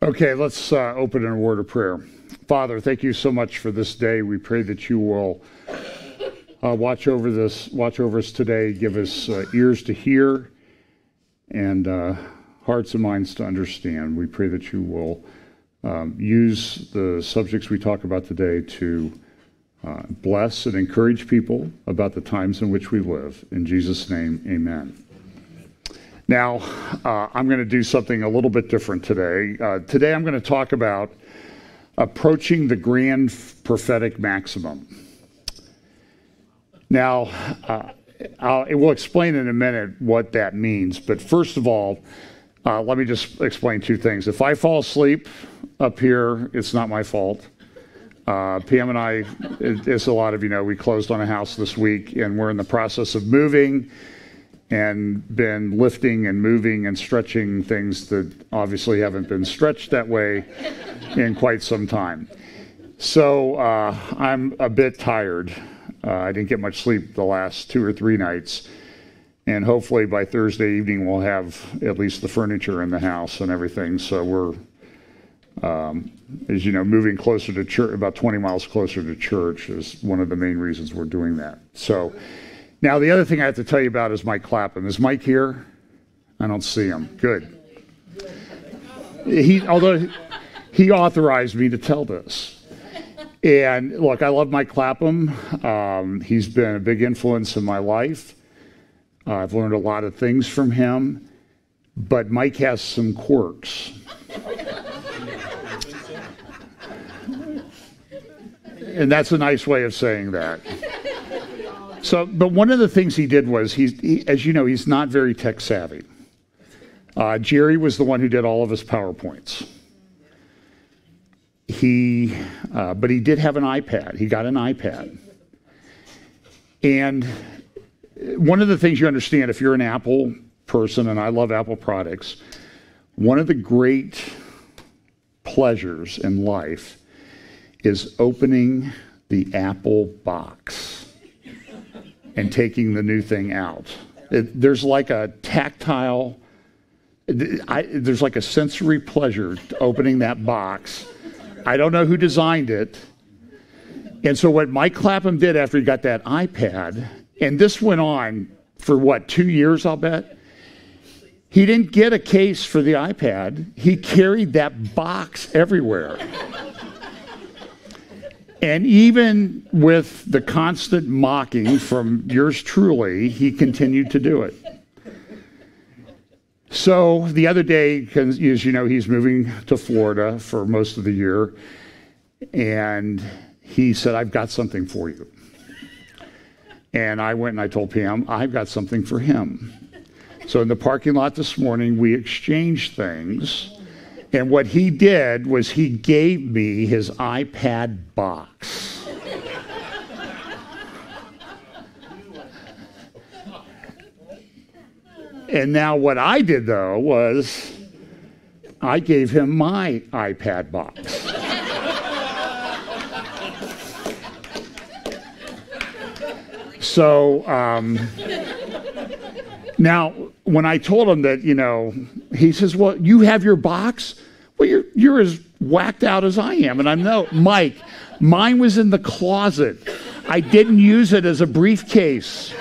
Okay, let's open in a word of prayer. Father, thank you so much for this day. We pray that you will watch over us today, give us ears to hear and hearts and minds to understand. We pray that you will use the subjects we talk about today to bless and encourage people about the times in which we live. In Jesus' name, amen. Now, I'm going to do something a little bit different today. Today I'm going to talk about approaching the grand prophetic maximum. Now, we'll explain in a minute what that means. But first of all, let me just explain two things. If I fall asleep up here, it's not my fault. Pam and I, as a lot of you know, we closed on a house this week, and we're in the process of moving and been lifting and moving and stretching things that obviously haven't been stretched that way in quite some time. So I'm a bit tired. I didn't get much sleep the last 2 or 3 nights. And hopefully by Thursday evening we'll have at least the furniture in the house and everything. So we're, as you know, moving closer to church, about 20 miles closer to church is one of the main reasons we're doing that. So now the other thing I have to tell you about is Mike Clapham. Is Mike here? I don't see him. Good. Although he authorized me to tell this. And look, I love Mike Clapham. He's been a big influence in my life. I've learned a lot of things from him, but Mike has some quirks. And that's a nice way of saying that. So, but one of the things he did was, as you know, he's not very tech savvy. Jerry was the one who did all of his PowerPoints. But he did have an iPad. He got an iPad. And one of the things you understand, if you're an Apple person, and I love Apple products, one of the great pleasures in life is opening the Apple box and taking the new thing out. There's like a tactile, there's like a sensory pleasure to opening that box. I don't know who designed it. And so what Mike Clapham did after he got that iPad, and this went on for what, 2 years, I'll bet? He didn't get a case for the iPad. He carried that box everywhere. And even with the constant mocking from yours truly, he continued to do it. So the other day, as you know, he's moving to Florida for most of the year. And he said, I've got something for you. And I went and I told Pam, I've got something for him. So in the parking lot this morning, we exchanged things. And what he did was he gave me his iPad box. And now what I did, though, was I gave him my iPad box. So now, when I told him that, you know, he says, well, you have your box? Well, you're as whacked out as I am. And I'm, no, Mike, mine was in the closet. I didn't use it as a briefcase.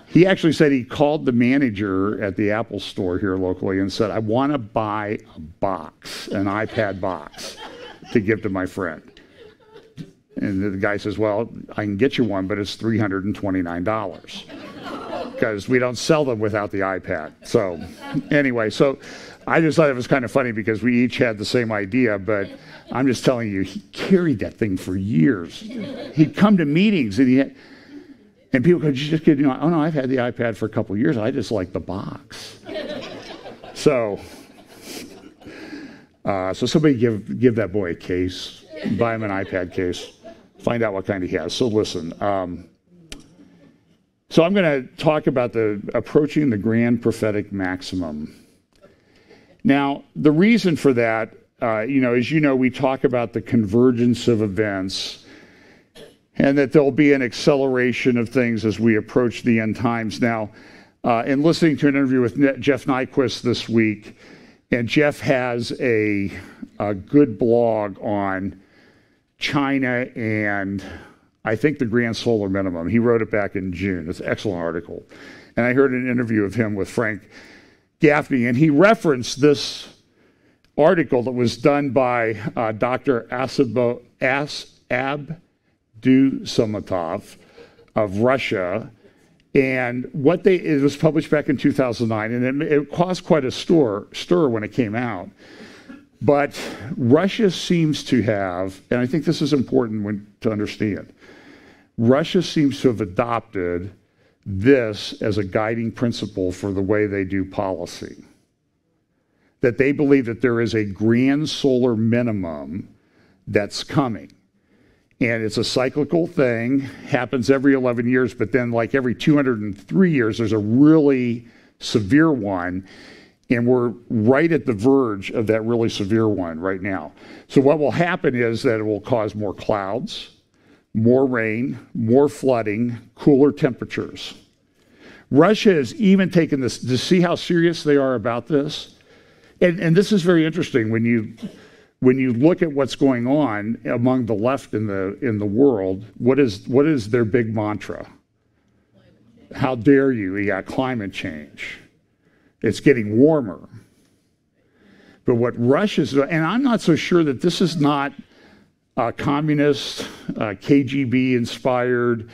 He actually said he called the manager at the Apple store here locally and said, I want to buy a box, an iPad box, to give to my friend. And the guy says, well, I can get you one, but it's $329 because we don't sell them without the iPad. So anyway, so I just thought it was kind of funny because we each had the same idea, but I'm just telling you, he carried that thing for years. He'd come to meetings and people go, you just kidding? Oh no, I've had the iPad for a couple of years. I just like the box. So somebody give that boy a case, buy him an iPad case. Find out what kind he has. So listen, so I'm going to talk about approaching the grand prophetic maximum. Now, the reason for that, as you know, we talk about the convergence of events and that there'll be an acceleration of things as we approach the end times. Now, in listening to an interview with Jeff Nyquist this week, And Jeff has a good blog on China and I think the grand solar minimum. He wrote it back in June. It's an excellent article. And I heard an interview of him with Frank Gaffney, and he referenced this article that was done by Dr. Abdusamatov of Russia. And it was published back in 2009, and it caused quite a stir when it came out. But Russia seems to have, and I think this is important to understand, Russia seems to have adopted this as a guiding principle for the way they do policy. That they believe that there is a grand solar minimum that's coming. And it's a cyclical thing, happens every 11 years, but then like every 203 years, there's a really severe one. And we're right at the verge of that really severe one right now. So what will happen is that it will cause more clouds, more rain, more flooding, cooler temperatures. Russia has even taken this, to see how serious they are about this. And this is very interesting when you look at what's going on among the left in the world. What is their big mantra? How dare you? You got climate change. It's getting warmer. But what Russia's doing, and I'm not so sure that this is not communist, KGB-inspired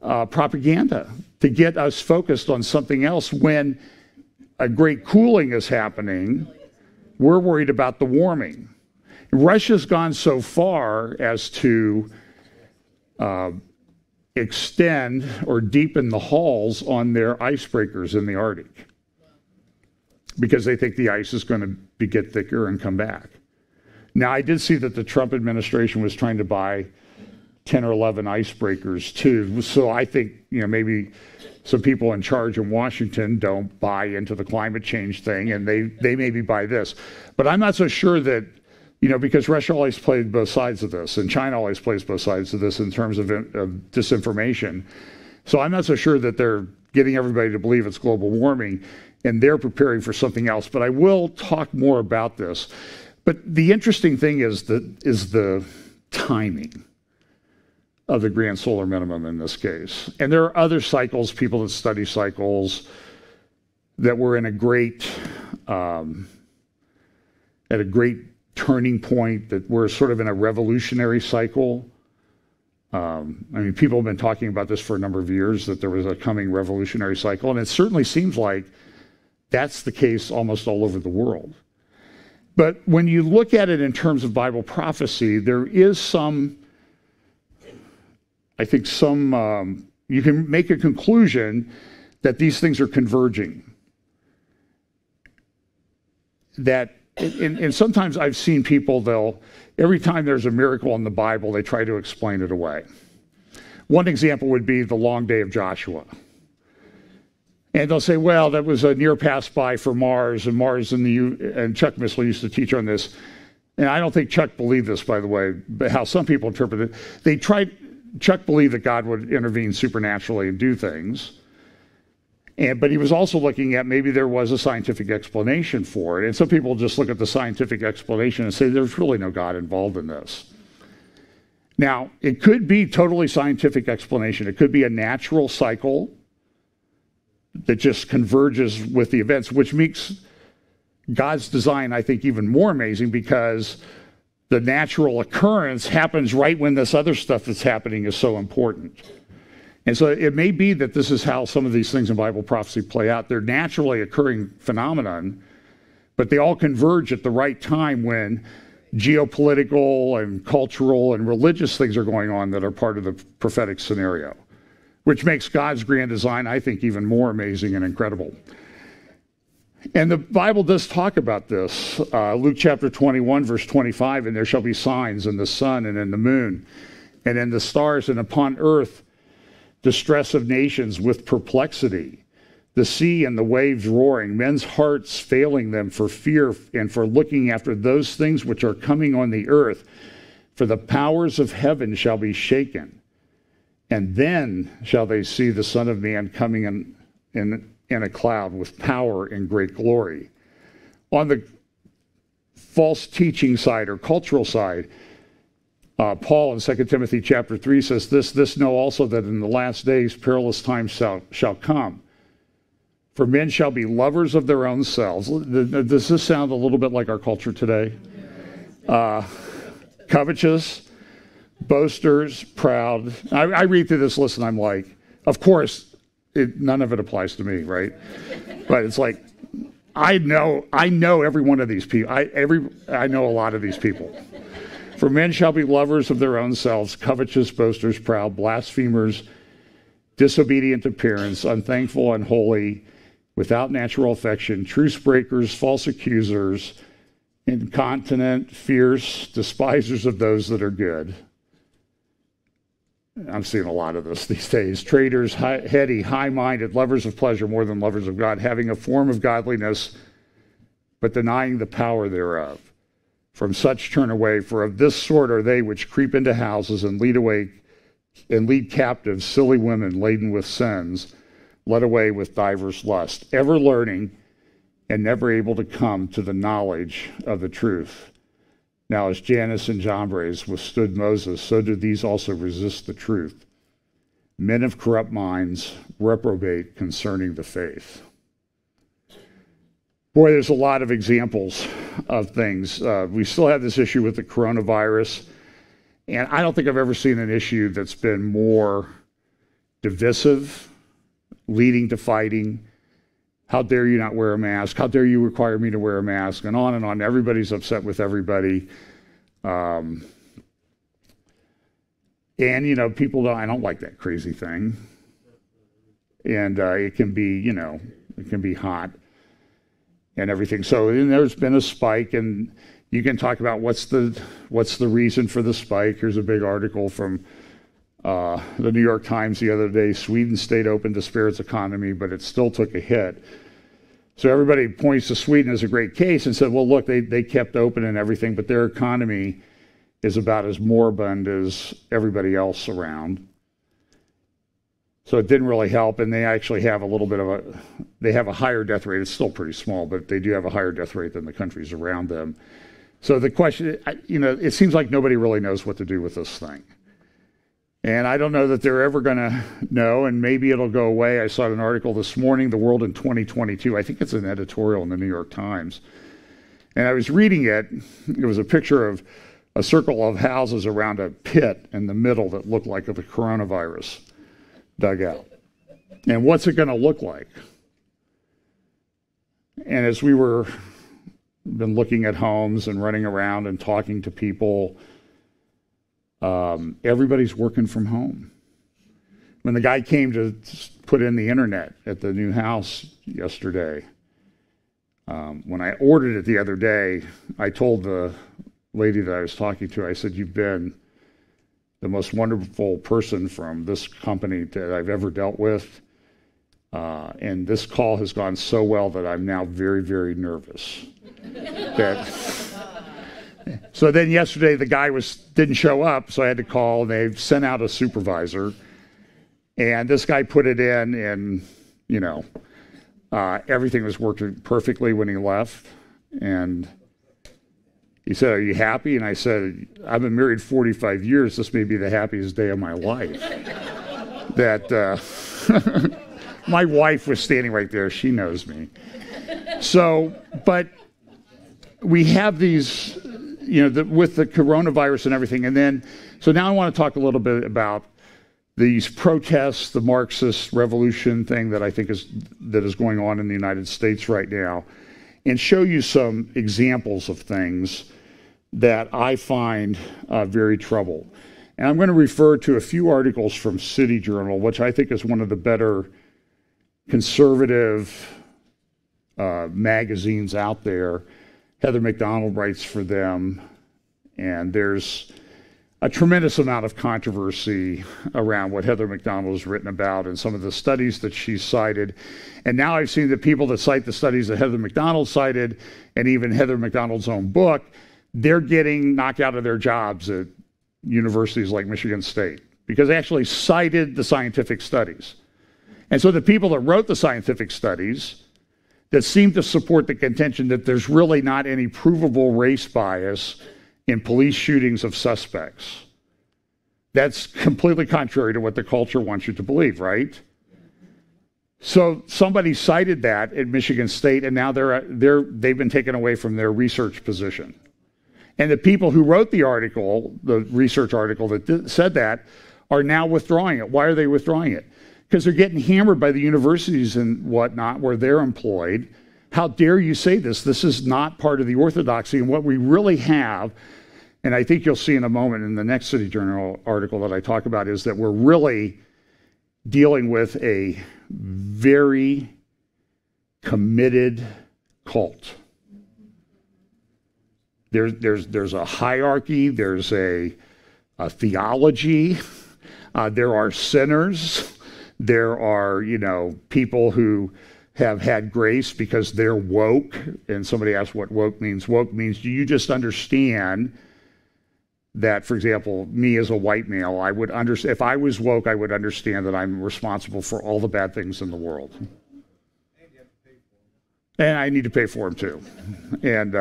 propaganda to get us focused on something else when a great cooling is happening. We're worried about the warming. Russia's gone so far as to extend or deepen the hulls on their icebreakers in the Arctic because they think the ice is going to get thicker and come back. Now, I did see that the Trump administration was trying to buy 10 or 11 icebreakers too. So I think, maybe some people in charge in Washington don't buy into the climate change thing, and they maybe buy this. But I'm not so sure that, because Russia always played both sides of this, and China always plays both sides of this in terms of disinformation. So I'm not so sure that they're getting everybody to believe it's global warming, and they're preparing for something else. But I will talk more about this. But the interesting thing is the timing of the grand solar minimum in this case. And there are other cycles, people that study cycles, that were in a great, at a great turning point, that we're sort of in a revolutionary cycle. People have been talking about this for a number of years, that there was a coming revolutionary cycle, and it certainly seems like that's the case almost all over the world. But when you look at it in terms of Bible prophecy, there is some, you can make a conclusion that these things are converging. And sometimes I've seen people, every time there's a miracle in the Bible, they try to explain it away. One example would be the long day of Joshua. And they'll say, well, that was a near pass by for Mars, and and Chuck Missler used to teach on this. And I don't think Chuck believed this, by the way, but how some people interpret it. Chuck believed that God would intervene supernaturally and do things. But he was also looking at maybe there was a scientific explanation for it. And some people just look at the scientific explanation and say there's really no God involved in this. Now, it could be totally scientific explanation. It could be a natural cycle that just converges with the events, which makes God's design, I think, even more amazing, because the natural occurrence happens right when this other stuff that's happening is so important. And so it may be that this is how some of these things in Bible prophecy play out. They're naturally occurring phenomenon, but they all converge at the right time when geopolitical and cultural and religious things are going on that are part of the prophetic scenario, which makes God's grand design, I think, even more amazing and incredible. And the Bible does talk about this. Luke chapter 21, verse 25, and there shall be signs in the sun and in the moon and in the stars, and upon earth distress of nations with perplexity, the sea and the waves roaring, men's hearts failing them for fear and for looking after those things which are coming on the earth. For the powers of heaven shall be shaken. And then shall they see the Son of Man coming in a cloud with power and great glory. On the false teaching side or cultural side, Paul in 2 Timothy chapter 3 says, this know also that in the last days perilous times shall come. For men shall be lovers of their own selves. Does this sound a little bit like our culture today? Covetous, boasters, proud. I read through this list and I'm like, of course, none of it applies to me, right? But it's like, I know every one of these people. I know a lot of these people. For men shall be lovers of their own selves, covetous, boasters, proud, blasphemers, disobedient to parents, unthankful, unholy, without natural affection, truce breakers, false accusers, incontinent, fierce, despisers of those that are good. I'm seeing a lot of this these days. Traitors, heady, high-minded, lovers of pleasure more than lovers of God, having a form of godliness, but denying the power thereof. From such turn away, for of this sort are they which creep into houses and lead captive silly women laden with sins, led away with divers lusts, ever learning and never able to come to the knowledge of the truth. Now, as Jannes and Jambres withstood Moses, so do these also resist the truth. Men of corrupt minds reprobate concerning the faith. Boy, there's a lot of examples of things. We still have this issue with the coronavirus, and I don't think I've ever seen an issue that's been more divisive, leading to fighting. How dare you not wear a mask? How dare you require me to wear a mask? And on and on. Everybody's upset with everybody. And, people I don't like that crazy thing. And it can be hot and everything. So there's been a spike, and you can talk about what's the reason for the spike. Here's a big article from the New York Times the other day. Sweden stayed open to spare its economy, but it still took a hit. So everybody points to Sweden as a great case and said, well, look, they kept open and everything, but their economy is about as moribund as everybody else around. So it didn't really help, and they actually have they have a higher death rate. It's still pretty small, but they do have a higher death rate than the countries around them. So the question, it seems like nobody really knows what to do with this thing. And I don't know that they're ever going to know, and maybe it'll go away. I saw an article this morning, The World in 2022. I think it's an editorial in the New York Times. And I was reading it. It was a picture of a circle of houses around a pit in the middle that looked like the coronavirus dug out. And what's it going to look like? And as we were been looking at homes and running around and talking to people, everybody's working from home. When the guy came to put in the internet at the new house yesterday, when I ordered it the other day, I told the lady that I was talking to, I said, you've been the most wonderful person from this company that I've ever dealt with. And this call has gone so well that I'm now very, very nervous. So then yesterday the guy didn't show up, so I had to call, and they sent out a supervisor. And this guy put it in, and, everything was working perfectly when he left. And he said, are you happy? And I said, I've been married 45 years. This may be the happiest day of my life. My wife was standing right there. She knows me. So, but we have these, with the coronavirus and everything. And then, so now I want to talk a little bit about these protests, the Marxist revolution thing that I think is going on in the United States right now, and show you some examples of things that I find very troubled. And I'm going to refer to a few articles from City Journal, which I think is one of the better conservative magazines out there. Heather McDonald writes for them, and there's a tremendous amount of controversy around what Heather McDonald has written about and some of the studies that she's cited. And now I've seen the people that cite the studies that Heather McDonald cited, and even Heather McDonald's own book, they're getting knocked out of their jobs at universities like Michigan State because they actually cited the scientific studies. And so the people that wrote the scientific studies, that seem to support the contention that there's really not any provable race bias in police shootings of suspects. That's completely contrary to what the culture wants you to believe, right? So somebody cited that at Michigan State, and now they've been taken away from their research position. And the people who wrote the article, the research article that said that, are now withdrawing it. Why are they withdrawing it? Because they're getting hammered by the universities and whatnot where they're employed. How dare you say this? This is not part of the orthodoxy. And what we really have, and I think you'll see in a moment in the next City Journal article that I talk about, is that we're really dealing with a very committed cult. There's a hierarchy, there's a theology, there are sinners, there are, people who have had grace because they're woke. And somebody asked what woke means. Woke means, do you just understand that, for example, me as a white male, I would understand, if I was woke, I would understand that I'm responsible for all the bad things in the world. And I need to pay for them too. And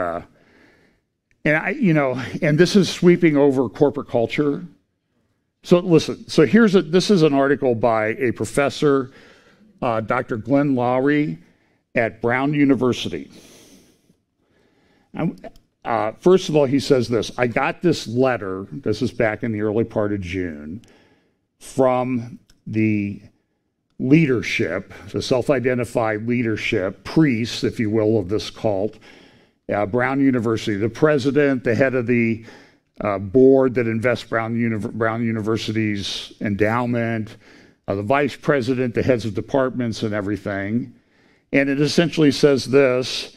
and this is sweeping over corporate culture. So listen, this is an article by a professor, Dr. Glenn Lowry at Brown University. First of all, he says this: I got this letter, this is back in the early part of June, from the leadership, the self-identified leadership, priests, if you will, of this cult, Brown University, the president, the head of the board that invests Brown University's endowment, the vice president, the heads of departments and everything. And it essentially says this: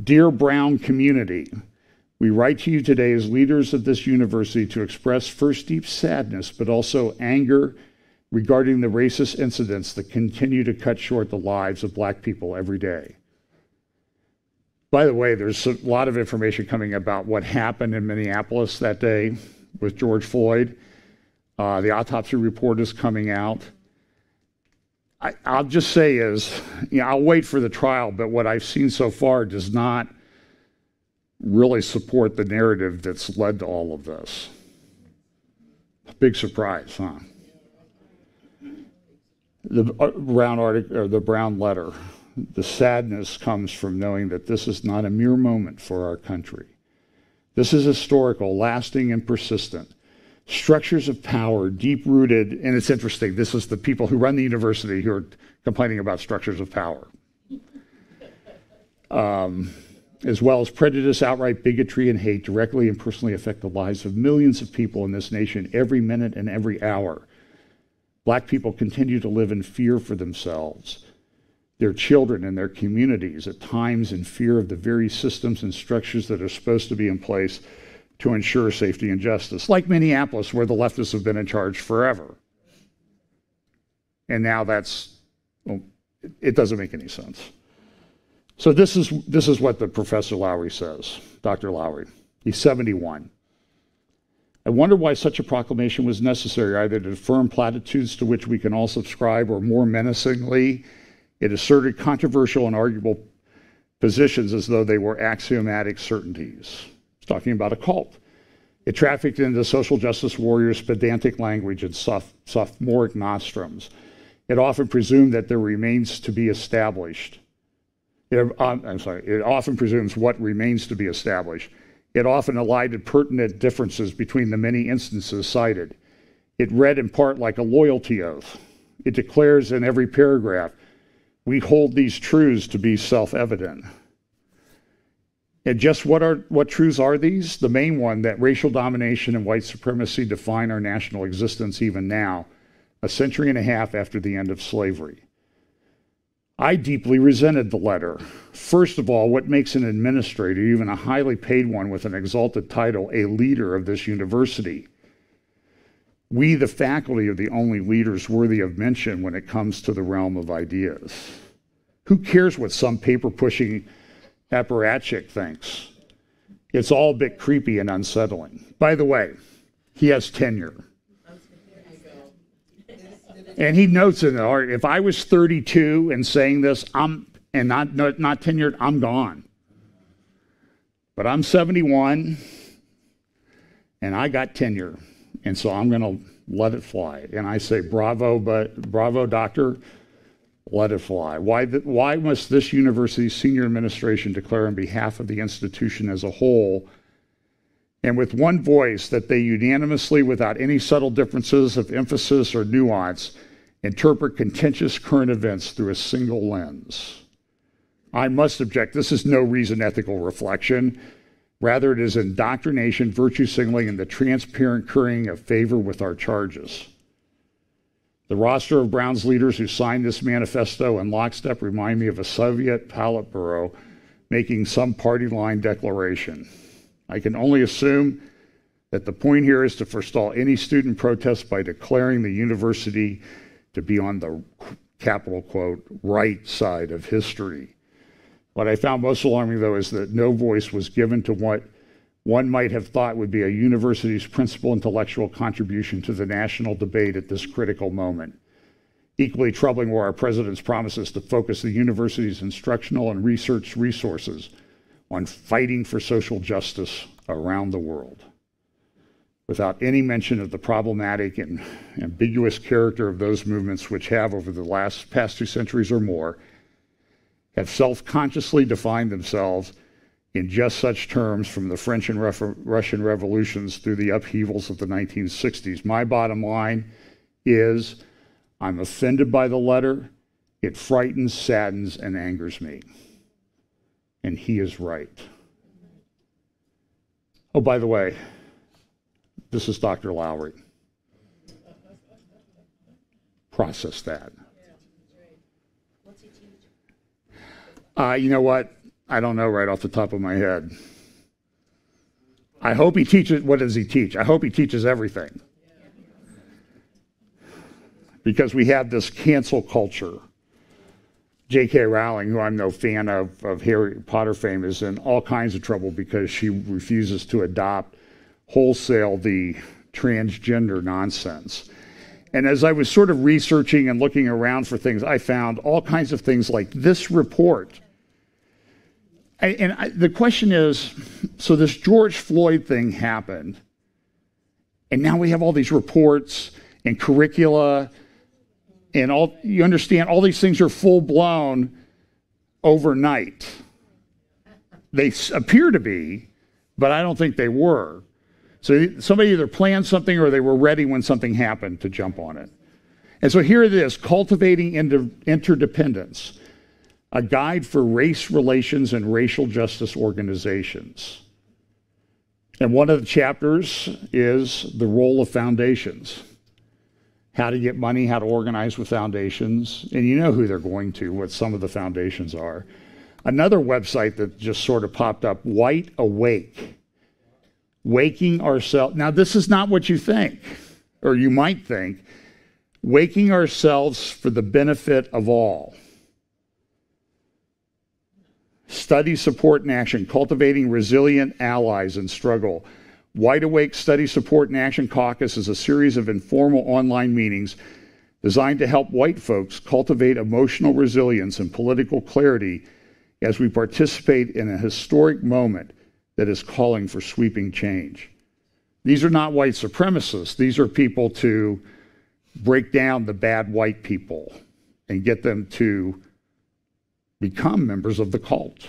Dear Brown community, we write to you today as leaders of this university to express first deep sadness, but also anger regarding the racist incidents that continue to cut short the lives of black people every day. By the way, there's a lot of information coming about what happened in Minneapolis that day with George Floyd. The autopsy report is coming out. I'll just say I'll wait for the trial, but what I've seen so far does not really support the narrative that's led to all of this. Big surprise, huh? The Brown article, or the Brown letter, the sadness comes from knowing that this is not a mere moment for our country. This is historical, lasting, and persistent. Structures of power, deep-rooted, and it's interesting, this is the people who run the university who are complaining about structures of power. As well as prejudice, outright bigotry, and hate directly and personally affect the lives of millions of people in this nation every minute and every hour. Black people continue to live in fear for themselves, their children, and their communities, at times in fear of the very systems and structures that are supposed to be in place to ensure safety and justice, like Minneapolis, where the leftists have been in charge forever. And now it doesn't make any sense. So this is what the Professor Lowry says, Dr. Lowry. He's 71. I wonder why such a proclamation was necessary, either to affirm platitudes to which we can all subscribe, or more menacingly, it asserted controversial and arguable positions as though they were axiomatic certainties. It's talking about a cult. It trafficked into social justice warriors' pedantic language and sophomoric nostrums. It often presumed that there remains to be established. It often presumes what remains to be established. It often elided pertinent differences between the many instances cited. It read in part like a loyalty oath. It declares in every paragraph, we hold these truths to be self-evident. And just what truths are these? The main one, that racial domination and white supremacy define our national existence even now, a century and a half after the end of slavery. I deeply resented the letter. First of all, what makes an administrator, even a highly paid one with an exalted title, a leader of this university? We, the faculty, are the only leaders worthy of mention when it comes to the realm of ideas. Who cares what some paper-pushing apparatchik thinks? It's all a bit creepy and unsettling. By the way, he has tenure. And he notes in the art, if I was 32 and saying this, and not tenured, I'm gone. But I'm 71, and I got tenure, and so I'm going to let it fly. And I say, bravo, doctor, let it fly. Why must this university's senior administration declare on behalf of the institution as a whole, and with one voice, that they unanimously, without any subtle differences of emphasis or nuance, interpret contentious current events through a single lens? I must object. This is no reasoned ethical reflection. Rather, it is indoctrination, virtue signaling, and the transparent currying of favor with our charges. The roster of Brown's leaders who signed this manifesto in lockstep remind me of a Soviet Politburo making some party line declaration. I can only assume that the point here is to forestall any student protest by declaring the university to be on the, capital quote, right side of history. What I found most alarming, though, is that no voice was given to what one might have thought would be a university's principal intellectual contribution to the national debate at this critical moment. Equally troubling were our president's promises to focus the university's instructional and research resources on fighting for social justice around the world, without any mention of the problematic and ambiguous character of those movements which have, over the past 2 centuries or more, have self-consciously defined themselves in just such terms, from the French and Russian revolutions through the upheavals of the 1960s. My bottom line is, I'm offended by the letter. It frightens, saddens, and angers me. And he is right. Oh, by the way, this is Dr. Lowry. Process that. You know what? I don't know right off the top of my head. I hope he teaches. What does he teach? I hope he teaches everything. Because we have this cancel culture. J.K. Rowling, who I'm no fan of Harry Potter fame, is in all kinds of trouble because she refuses to adopt wholesale the transgender nonsense. And as I was sort of researching and looking around for things, I found all kinds of things like this report. The question is, so this George Floyd thing happened, and now we have all these reports and curricula, and all, you understand, all these things are full-blown overnight. They appear to be, but I don't think they were. So somebody either planned something or they were ready when something happened to jump on it. And so here it is, Cultivating Interdependence, a guide for race relations and racial justice organizations. And one of the chapters is the role of foundations. How to get money, how to organize with foundations. And you know who they're going to, what some of the foundations are. Another website that just sort of popped up, White Awake. Waking ourselves. Now, this is not what you think, or you might think. Waking ourselves for the benefit of all. Study, support, and action. Cultivating resilient allies in struggle. Wide Awake Study, Support, and Action Caucus is a series of informal online meetings designed to help white folks cultivate emotional resilience and political clarity as we participate in a historic moment that is calling for sweeping change. These are not white supremacists. These are people to break down the bad white people and get them to become members of the cult.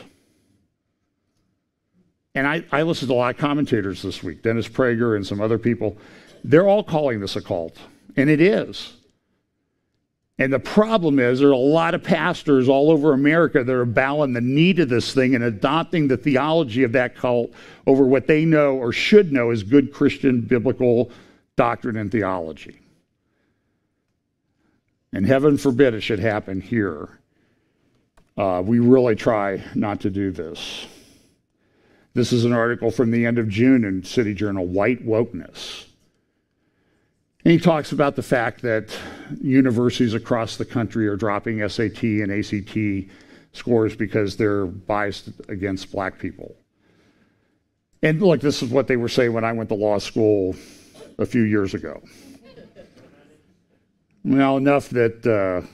And I listened to a lot of commentators this week, Dennis Prager and some other people. They're all calling this a cult, and it is. And the problem is there are a lot of pastors all over America that are bowing the knee to this thing and adopting the theology of that cult over what they know or should know is good Christian biblical doctrine and theology. And heaven forbid it should happen here. We really try not to do this. This is an article from the end of June in City Journal, White Wokeness. And he talks about the fact that universities across the country are dropping SAT and ACT scores because they're biased against black people. And look, this is what they were saying when I went to law school a few years ago. Well, enough that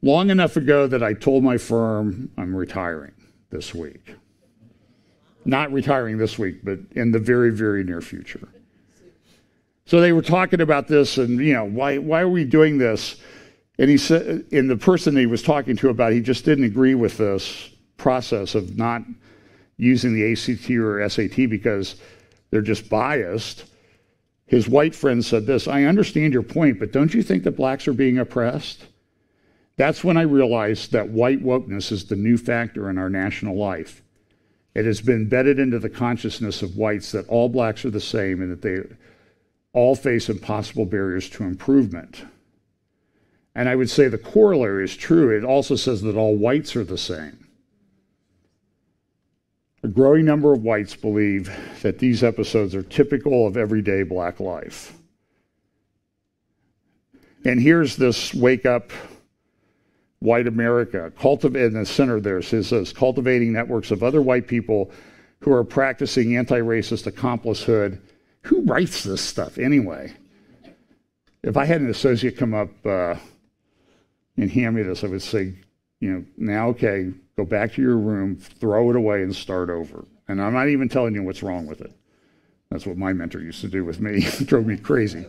long enough ago that I told my firm I'm retiring this week. Not retiring this week, but in the very, very near future. So they were talking about this and, why are we doing this? And he said, and the person he was talking to about, he just didn't agree with this process of not using the ACT or SAT because they're just biased. His white friend said this, I understand your point, but don't you think that blacks are being oppressed? That's when I realized that white wokeness is the new factor in our national life. It has been embedded into the consciousness of whites that all blacks are the same and that they all face impossible barriers to improvement. And I would say the corollary is true. It also says that all whites are the same. A growing number of whites believe that these episodes are typical of everyday black life. And here's this wake up white America. In the center there, it says cultivating networks of other white people who are practicing anti-racist accomplicehood. Who writes this stuff anyway? If I had an associate come up and hand me this, I would say, now, okay, go back to your room, throw it away, and start over. And I'm not even telling you what's wrong with it. That's what my mentor used to do with me. It drove me crazy.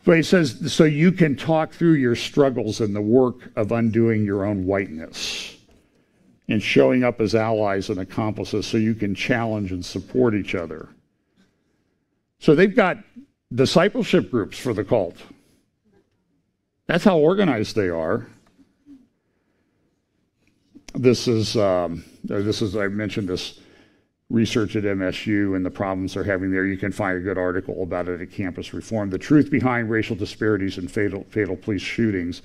But he says, so you can talk through your struggles and the work of undoing your own whiteness and showing up as allies and accomplices so you can challenge and support each other. So they've got discipleship groups for the cult. That's how organized they are. This is I mentioned this research at MSU and the problems they're having there. You can find a good article about it at Campus Reform. The truth behind racial disparities and fatal police shootings.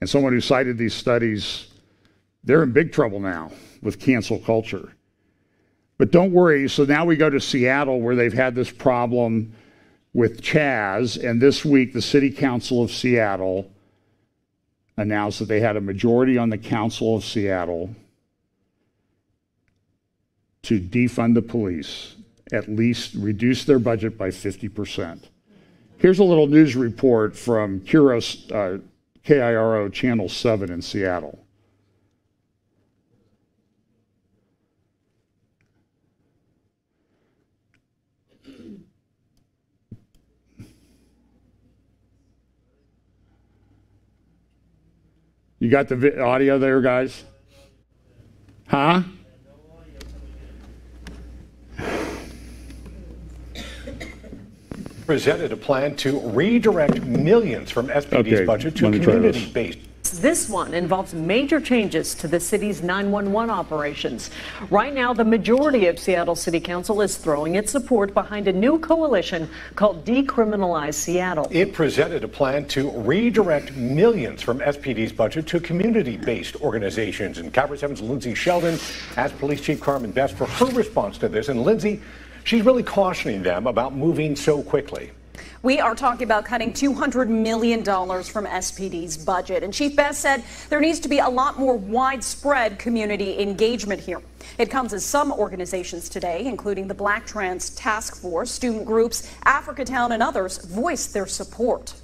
And someone who cited these studies, they're in big trouble now with cancel culture. But don't worry, so now we go to Seattle where they've had this problem with Chaz, and this week the City Council of Seattle announced that they had a majority on the Council of Seattle to defund the police, at least reduce their budget by 50%. Here's a little news report from KIRO Channel 7 in Seattle. You got the audio there, guys? Huh? Presented a plan to redirect millions from SPD's budget to community-based. This one involves major changes to the city's 911 operations. Right now, the majority of Seattle City Council is throwing its support behind a new coalition called Decriminalize Seattle. It presented a plan to redirect millions from SPD's budget to community-based organizations. And Cover 7's Lindsay Sheldon asked Police Chief Carmen Best for her response to this. And Lindsay, she's really cautioning them about moving so quickly. We are talking about cutting $200 million from SPD's budget. And Chief Best said there needs to be a lot more widespread community engagement here. It comes as some organizations today, including the Black Trans Task Force, student groups, Africatown, and others, voice their support.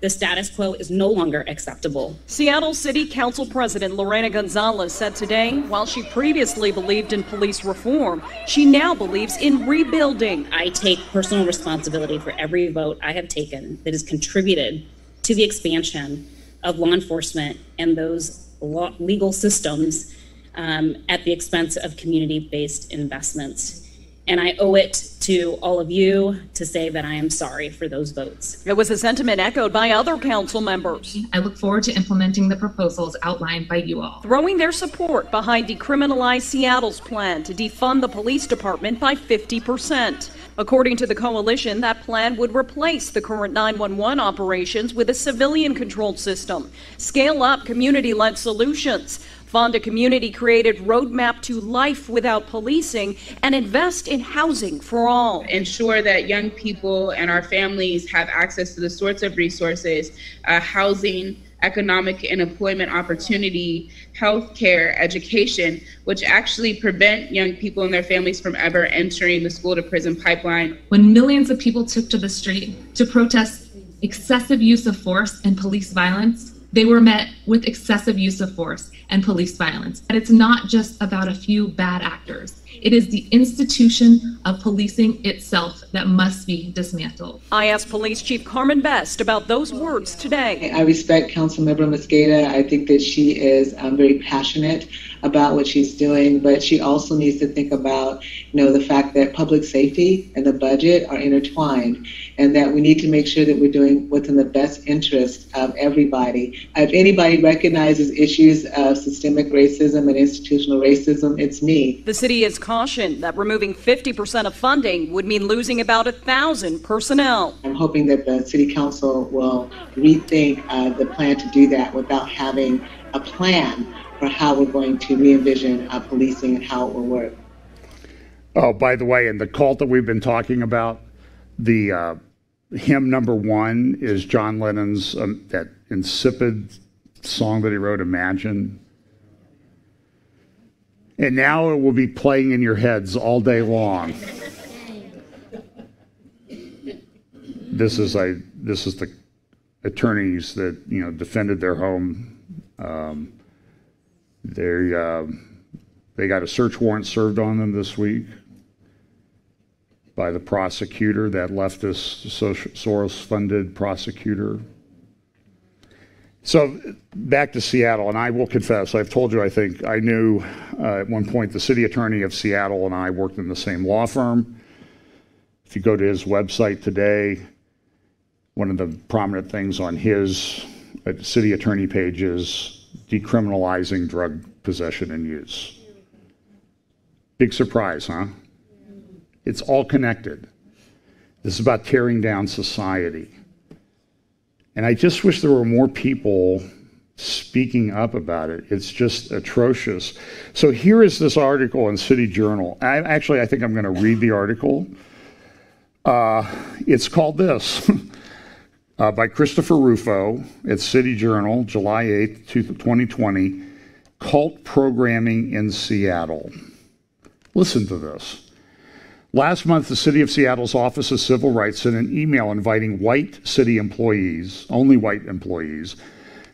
The status quo is no longer acceptable. Seattle City Council President Lorena Gonzalez said today, while she previously believed in police reform, she now believes in rebuilding. I take personal responsibility for every vote I have taken that has contributed to the expansion of law enforcement and those legal systems at the expense of community-based investments. And I owe it to all of you to say that I am sorry for those votes. It was a sentiment echoed by other council members. I look forward to implementing the proposals outlined by you all. Throwing their support behind Decriminalize Seattle's plan to defund the police department by 50%. According to the coalition, that plan would replace the current 911 operations with a civilian-controlled system, scale up community-led solutions, fund a community-created roadmap to life without policing, and invest in housing for all. Ensure that young people and our families have access to the sorts of resources, housing, economic and employment opportunity, healthcare, education, which actually prevent young people and their families from ever entering the school-to-prison pipeline. When millions of people took to the street to protest excessive use of force and police violence, they were met with excessive use of force and police violence. And it's not just about a few bad actors. It is the institution of policing itself that must be dismantled. I asked Police Chief Carmen Best about those words today. I respect Councilmember Mosqueda. I think that she is very passionate about what she's doing, but she also needs to think about, the fact that public safety and the budget are intertwined, and that we need to make sure that we're doing what's in the best interest of everybody. If anybody recognizes issues of systemic racism and institutional racism, it's me. The city has cautioned that removing 50% of funding would mean losing about 1,000 personnel. I'm hoping that the City Council will rethink the plan to do that without having a plan for how we're going to re-envision policing and how it will work. Oh, by the way, in the cult that we've been talking about, the hymn number 1 is John Lennon's that insipid song that he wrote, Imagine. And now it will be playing in your heads all day long. This is the attorneys that defended their home. They got a search warrant served on them this week by the prosecutor, that leftist Soros-funded prosecutor. So back to Seattle, and I will confess, I've told you, I think I knew at one point the city attorney of Seattle and I worked in the same law firm. If you go to his website today, one of the prominent things on his city attorney page is decriminalizing drug possession and use. Big surprise, huh? It's all connected. This is about tearing down society. And I just wish there were more people speaking up about it. It's just atrocious. So here is this article in City Journal. I think I'm going to read the article. It's called this, by Christopher Rufo. It's City Journal, July 8th, 2020. Cult programming in Seattle. Listen to this. Last month, the City of Seattle's Office of Civil Rights sent an email inviting white city employees, only white employees,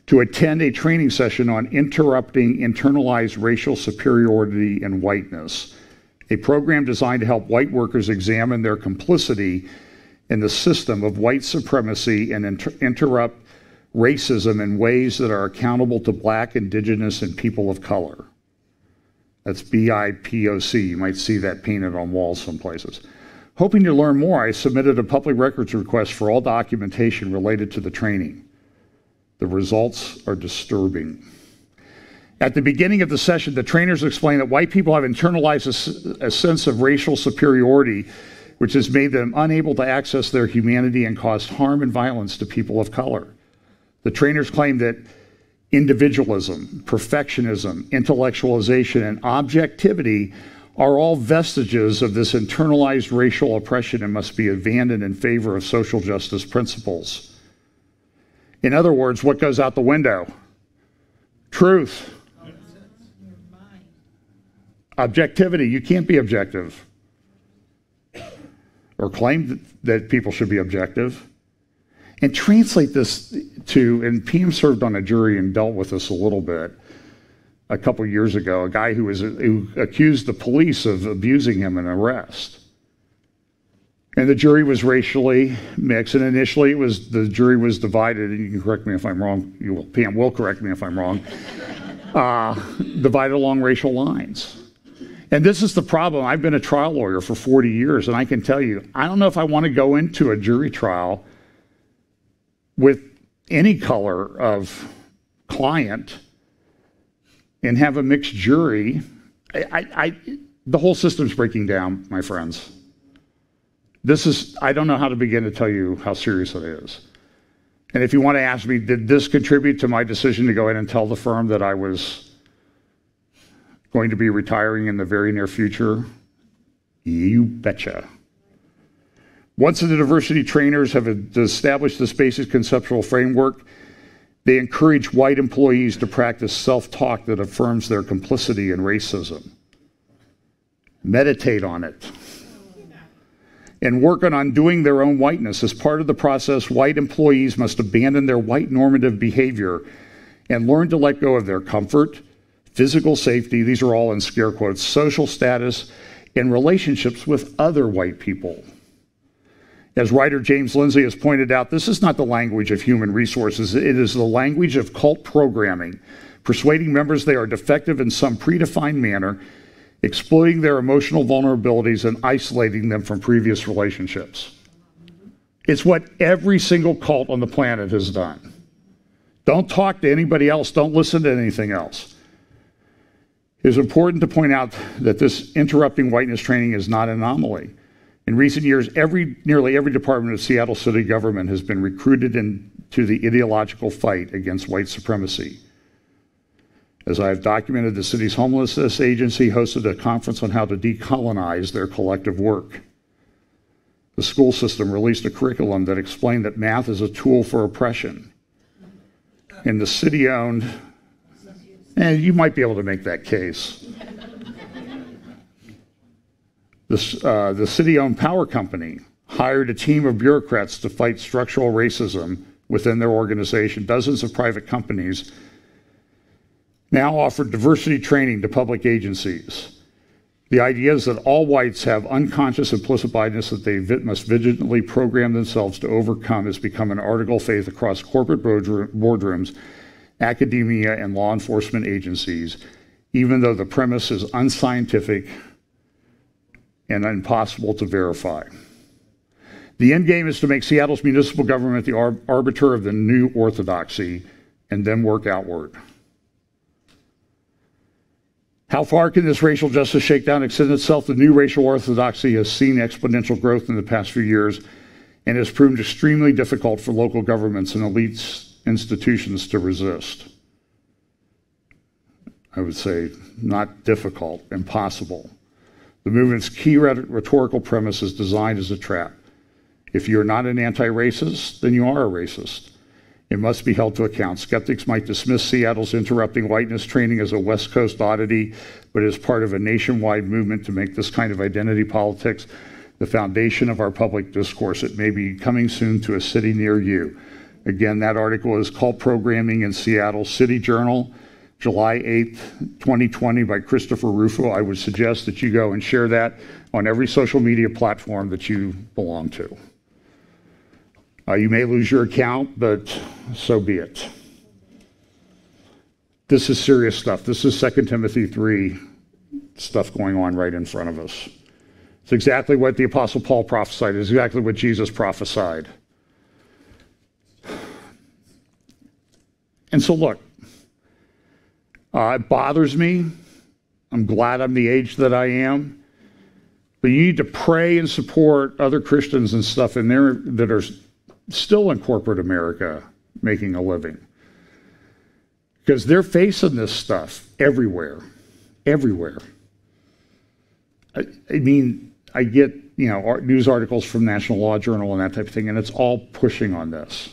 to attend a training session on interrupting internalized racial superiority and whiteness, a program designed to help white workers examine their complicity in the system of white supremacy and interrupt racism in ways that are accountable to Black, Indigenous, and people of color. That's BIPOC. You might see that painted on walls some places. Hoping to learn more, I submitted a public records request for all documentation related to the training. The results are disturbing. At the beginning of the session, the trainers explained that white people have internalized a sense of racial superiority, which has made them unable to access their humanity and caused harm and violence to people of color. The trainers claimed that individualism, perfectionism, intellectualization, and objectivity are all vestiges of this internalized racial oppression and must be abandoned in favor of social justice principles. In other words, what goes out the window? Truth. Objectivity. You can't be objective or claim that people should be objective. And translate this to, and PM served on a jury and dealt with this a little bit a couple years ago, a guy who accused the police of abusing him in an arrest. And the jury was racially mixed, and initially the jury was divided, and you can correct me if I'm wrong, PM will correct me if I'm wrong, divided along racial lines. And this is the problem. I've been a trial lawyer for 40 years, and I can tell you, I don't know if I want to go into a jury trial with any color of client and have a mixed jury. The whole system's breaking down, my friends. I don't know how to begin to tell you how serious it is. And if you want to ask me, did this contribute to my decision to go ahead and tell the firm that I was going to be retiring in the very near future? You betcha. Once the diversity trainers have established this basic conceptual framework, they encourage white employees to practice self-talk that affirms their complicity in racism. Meditate on it. And work on undoing their own whiteness. As part of the process, white employees must abandon their white normative behavior and learn to let go of their comfort, physical safety, these are all in scare quotes, social status, and relationships with other white people. As writer James Lindsay has pointed out, this is not the language of human resources. It is the language of cult programming, persuading members they are defective in some predefined manner, exploiting their emotional vulnerabilities, and isolating them from previous relationships. It's what every single cult on the planet has done. Don't talk to anybody else. Don't listen to anything else. It is important to point out that this interrupting whiteness training is not an anomaly. In recent years, nearly every department of Seattle city government has been recruited into the ideological fight against white supremacy. As I have documented, the city's homelessness agency hosted a conference on how to decolonize their collective work. The school system released a curriculum that explained that math is a tool for oppression. And the city-owned, and you might be able to make that case. The city-owned power company hired a team of bureaucrats to fight structural racism within their organization. Dozens of private companies now offer diversity training to public agencies. The idea is that all whites have unconscious implicit bias that they must vigilantly program themselves to overcome has become an article of faith across corporate boardrooms, academia, and law enforcement agencies, even though the premise is unscientific and impossible to verify. The end game is to make Seattle's municipal government the arbiter of the new orthodoxy and then work outward. How far can this racial justice shakedown extend itself? The new racial orthodoxy has seen exponential growth in the past few years and has proven extremely difficult for local governments and elite institutions to resist. I would say not difficult, impossible. The movement's key rhetorical premise is designed as a trap. If you're not an anti-racist, then you are a racist. It must be held to account. Skeptics might dismiss Seattle's interrupting whiteness training as a West Coast oddity, but as part of a nationwide movement to make this kind of identity politics the foundation of our public discourse. It may be coming soon to a city near you. Again, that article is Cult Programming in Seattle City Journal, July 8th, 2020 by Christopher Rufo. I would suggest that you go and share that on every social media platform that you belong to. You may lose your account, but so be it. This is serious stuff. This is 2 Timothy 3 stuff going on right in front of us. It's exactly what the Apostle Paul prophesied. It's exactly what Jesus prophesied. And so look, it bothers me. I'm glad I'm the age that I am. But you need to pray and support other Christians and stuff in there that are still in corporate America making a living. Because they're facing this stuff everywhere. Everywhere. I mean, I get, news articles from National Law Journal and that type of thing, and it's all pushing on this.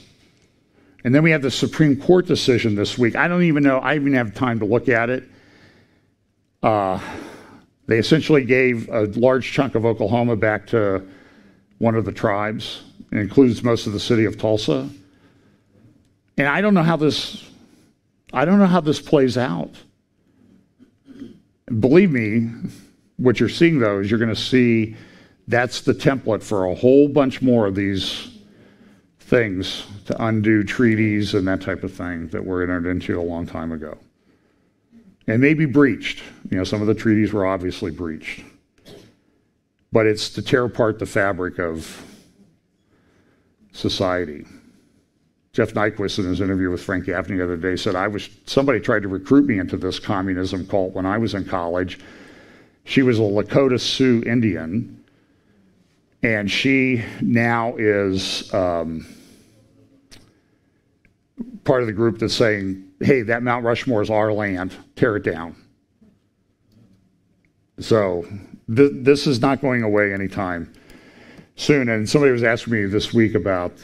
And then we have the Supreme Court decision this week. I don't even know, I even have time to look at it. They essentially gave a large chunk of Oklahoma back to one of the tribes. It includes most of the city of Tulsa. And I don't know how this plays out. Believe me, what you're seeing though is you're going to see that's the template for a whole bunch more of these things to undo treaties and that type of thing that were entered into a long time ago. And maybe breached. Some of the treaties were obviously breached. But it's to tear apart the fabric of society. Jeff Nyquist, in his interview with Frank Gaffney the other day, said, somebody tried to recruit me into this communism cult when I was in college. She was a Lakota Sioux Indian, and she now is part of the group that's saying, hey, that Mount Rushmore is our land, tear it down. So this is not going away anytime soon. And somebody was asking me this week about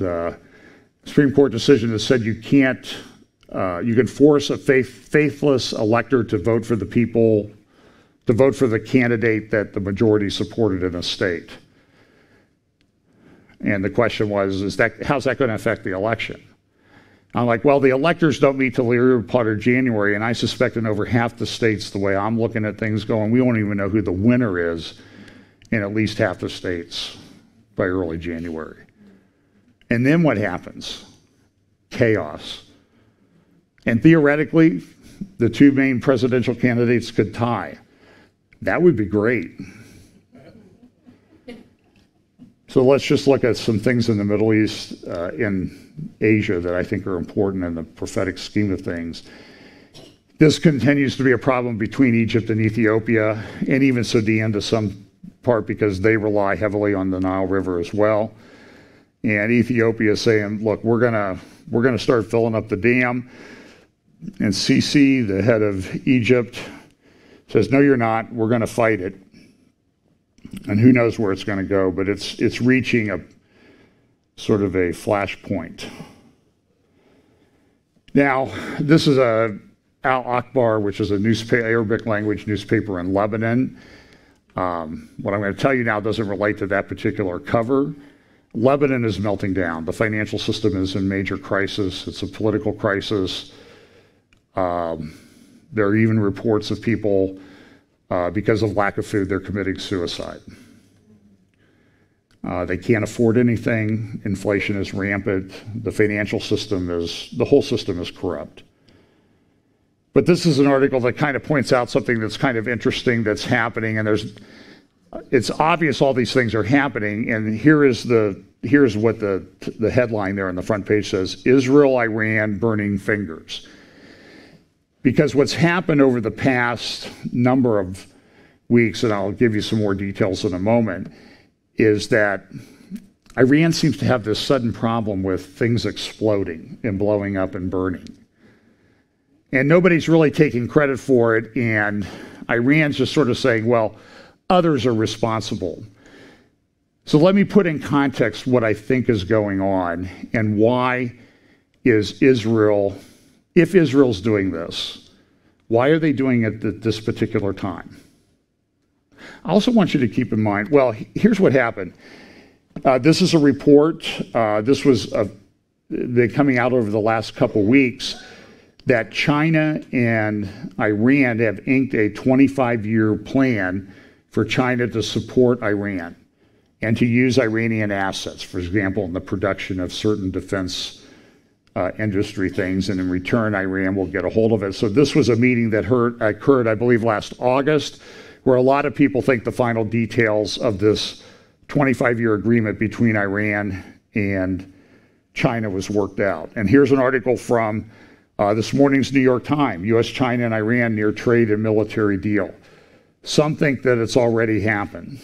Supreme Court decision that said you can force a faithless elector to vote for the people, to vote for the candidate that the majority supported in a state. And the question was, how's that going to affect the election? I'm like, well, the electors don't meet till the early part of January, and I suspect in over half the states, the way I'm looking at things going, we won't even know who the winner is in at least half the states by early January. And then what happens? Chaos. And theoretically, the two main presidential candidates could tie. That would be great. So let's just look at some things in the Middle East, in Asia, that I think are important in the prophetic scheme of things. This continues to be a problem between Egypt and Ethiopia, and even Sudan to some part, because they rely heavily on the Nile River as well. And Ethiopia is saying, look, we're gonna start filling up the dam. And Sisi, the head of Egypt, says, no, you're not. We're going to fight it. And who knows where it's going to go, but it's reaching a sort of a flashpoint. Now, this is Al Akhbar, which is a Arabic language newspaper in Lebanon. What I'm going to tell you now doesn't relate to that particular cover. Lebanon is melting down. The financial system is in major crisis. It's a political crisis. There are even reports of people, because of lack of food, they're committing suicide. They can't afford anything. Inflation is rampant. The financial system the whole system is corrupt. But this is an article that kind of points out something that's kind of interesting that's happening, and it's obvious all these things are happening, and here's what the headline there on the front page says: Israel, Iran, burning fingers. Because what's happened over the past number of weeks, and I'll give you some more details in a moment, is that Iran seems to have this sudden problem with things exploding and blowing up and burning. And nobody's really taking credit for it, and Iran's just sort of saying, well, others are responsible. So let me put in context what I think is going on and why is Israel, if Israel's doing this, why are they doing it at this particular time? I also want you to keep in mind, well, here's what happened. This is a report, this was coming out over the last couple weeks, that China and Iran have inked a 25-year plan for China to support Iran and to use Iranian assets, for example, in the production of certain defense industry things, and in return, Iran will get a hold of it. So this was a meeting that occurred, I believe, last August, where a lot of people think the final details of this 25-year agreement between Iran and China was worked out. And here's an article from this morning's New York Times: U.S., China, and Iran near trade and military deal. Some think that it's already happened.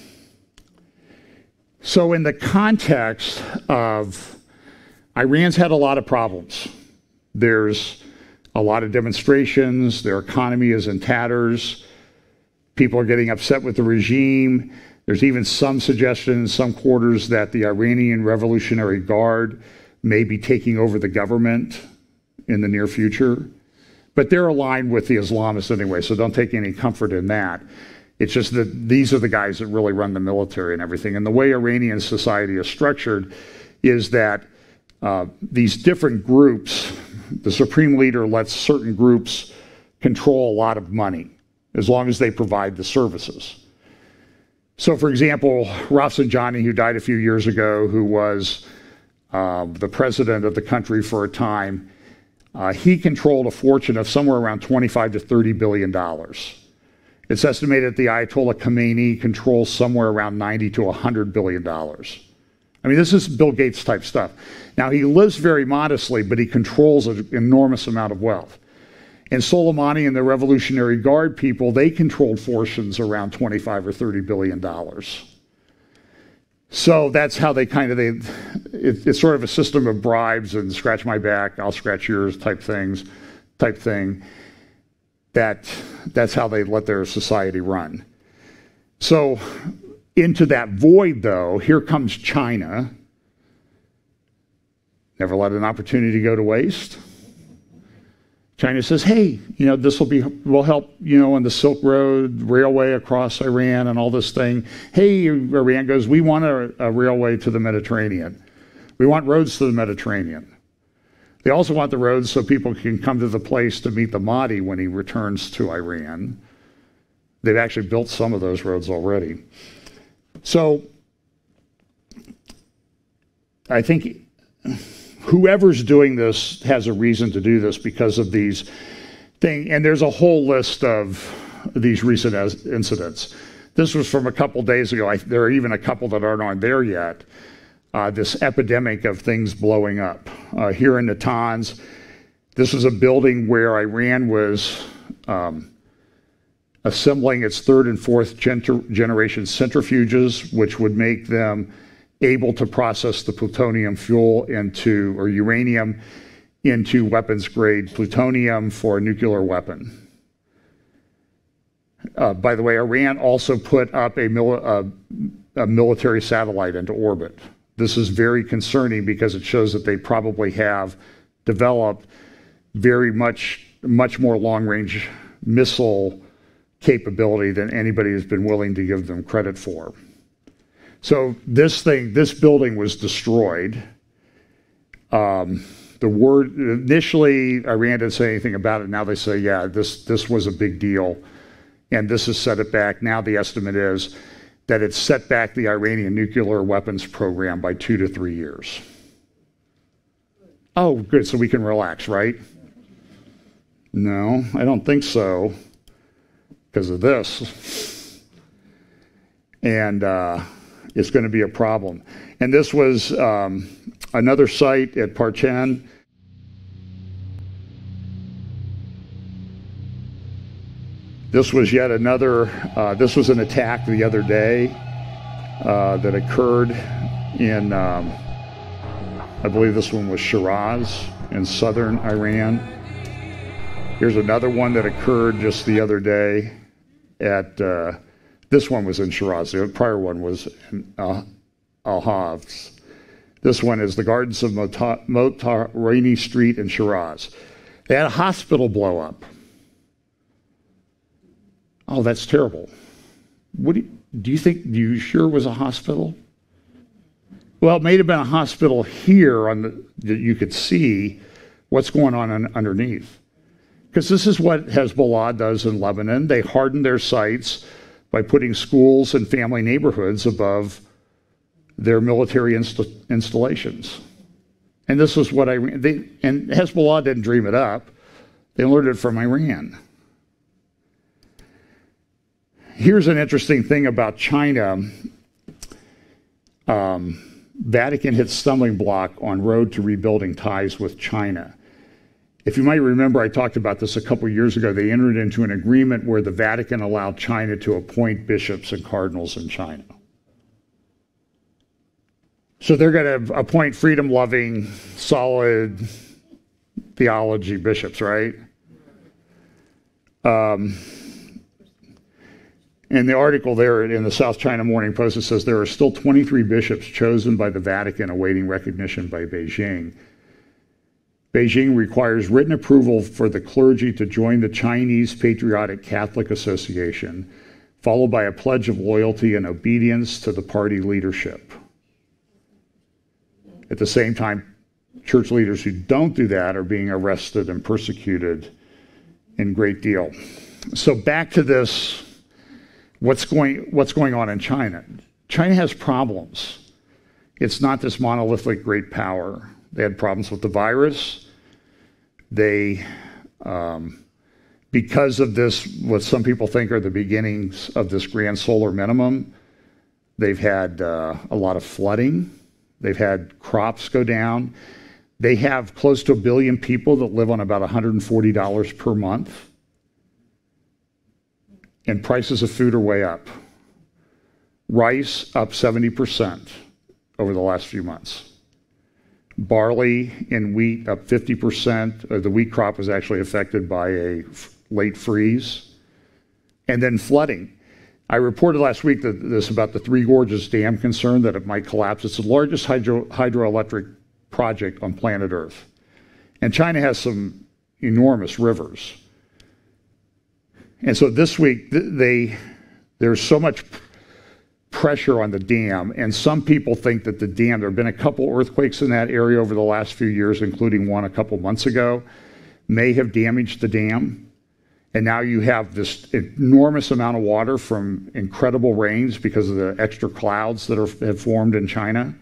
So in the context of Iran's had a lot of problems. There's a lot of demonstrations. Their economy is in tatters. People are getting upset with the regime. There's even some suggestion in some quarters that the Iranian Revolutionary Guard may be taking over the government in the near future. But they're aligned with the Islamists anyway, so don't take any comfort in that. It's just that these are the guys that really run the military and everything. And the way Iranian society is structured is that these different groups, the supreme leader lets certain groups control a lot of money as long as they provide the services. So, for example, Rafsanjani, who died a few years ago, who was the president of the country for a time, he controlled a fortune of somewhere around $25 to $30 billion. It's estimated that the Ayatollah Khomeini controls somewhere around $90 to $100 billion. I mean, this is Bill Gates type stuff. Now, he lives very modestly, but he controls an enormous amount of wealth. And Soleimani and the Revolutionary Guard people, they controlled fortunes around $25 or $30 billion. So that's how they it's sort of a system of bribes and scratch my back, I'll scratch yours type thing. That's how they let their society run. So into that void, though, here comes China. Never let an opportunity go to waste. China says, hey, this will help, on the Silk Road railway across Iran and all this thing. Hey, Iran goes, we want a railway to the Mediterranean. We want roads to the Mediterranean. They also want the roads so people can come to the place to meet the Mahdi when he returns to Iran. They've actually built some of those roads already. So I think whoever's doing this has a reason to do this because of these things. And there's a whole list of these recent incidents. This was from a couple days ago. There are even a couple that aren't on there yet. This epidemic of things blowing up. Here in Natanz, this was a building where Iran was assembling its third and fourth generation centrifuges, which would make them able to process the plutonium fuel into, or uranium, into weapons-grade plutonium for a nuclear weapon. By the way, Iran also put up a military satellite into orbit. This is very concerning because it shows that they probably have developed much more long-range missile capability than anybody has been willing to give them credit for. So this building was destroyed. Initially, Iran didn't say anything about it. Now they say, yeah, this was a big deal, and this has set it back. Now the estimate is that it set back the Iranian nuclear weapons program by 2 to 3 years. Oh, good, so we can relax, right? No, I don't think so, because of this. And it's going to be a problem. And this was another site at Parchen. This was yet another, this was an attack the other day that occurred in, I believe this one was Shiraz in southern Iran. Here's another one that occurred just the other day at, this one was in Shiraz. The prior one was in Al-Havs. This one is the Gardens of Motarani Street in Shiraz. They had a hospital blow up. Oh, that's terrible. What do you think? Do you sure it was a hospital? Well, it may have been a hospital here that you could see what's going on underneath. Because this is what Hezbollah does in Lebanon. They harden their sites by putting schools and family neighborhoods above their military installations. And this is what and Hezbollah didn't dream it up. They learned it from Iran. Here's an interesting thing about China. Vatican hit stumbling block on road to rebuilding ties with China. If you might remember, I talked about this a couple years ago. They entered into an agreement where the Vatican allowed China to appoint bishops and cardinals in China. So they're going to appoint freedom-loving, solid theology bishops, right? In the article there in the South China Morning Post, it says there are still 23 bishops chosen by the Vatican awaiting recognition by Beijing. Beijing requires written approval for the clergy to join the Chinese Patriotic Catholic Association, followed by a pledge of loyalty and obedience to the party leadership. At the same time, church leaders who don't do that are being arrested and persecuted in great deal. So back to this. What's going on in China? China has problems. It's not this monolithic great power. They had problems with the virus. They, because of this, what some people think are the beginnings of this grand solar minimum, they've had a lot of flooding. They've had crops go down. They have close to 1 billion people that live on about $140 per month. And prices of food are way up. Rice up 70% over the last few months. Barley and wheat up 50%. The wheat crop was actually affected by a late freeze. And then flooding. I reported last week about the Three Gorges Dam concern that it might collapse. It's the largest hydroelectric project on planet Earth. And China has some enormous rivers. And so this week, there's so much pressure on the dam, and some people think that the dam, there have been a couple earthquakes in that area over the last few years, including one a couple months ago, may have damaged the dam. And now you have this enormous amount of water from incredible rains because of the extra clouds that have formed in China.